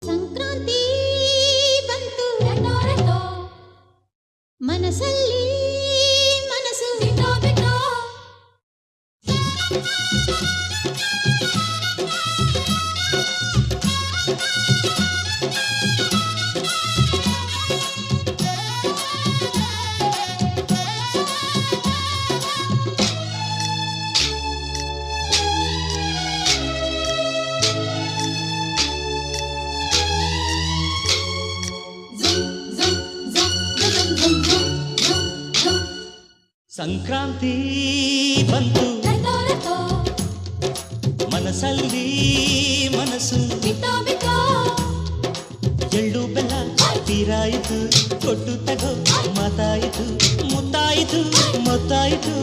ಸಂಕ್ರಾಂತಿ ಬಂತು ರೆಟೋ ರೆಟೋ ಮನಸ್ಸಲ್ಲಿ ಮನಸ್ಸು ಬಿಟ್ಟೋ ಬಿಟ್ಟೋ ಸಂಕ್ರಾಂತಿ ಬಂತು ರೆಟೋ ರೆಟೋ ಮನಸ್ಸಲ್ಲಿ ಮನಸ್ಸು ಬಿಟ್ಟೋ ಬಿಟ್ಟೋ ಎಳ್ಳು ಬೆಲ್ಲ ತೀರಾಯಿತು ಕೊಟ್ಟು ತಗೋ ಮಾತಾಯಿತು ಮುತ್ತಾಯಿತು ಮೊತ್ತಾಯಿತು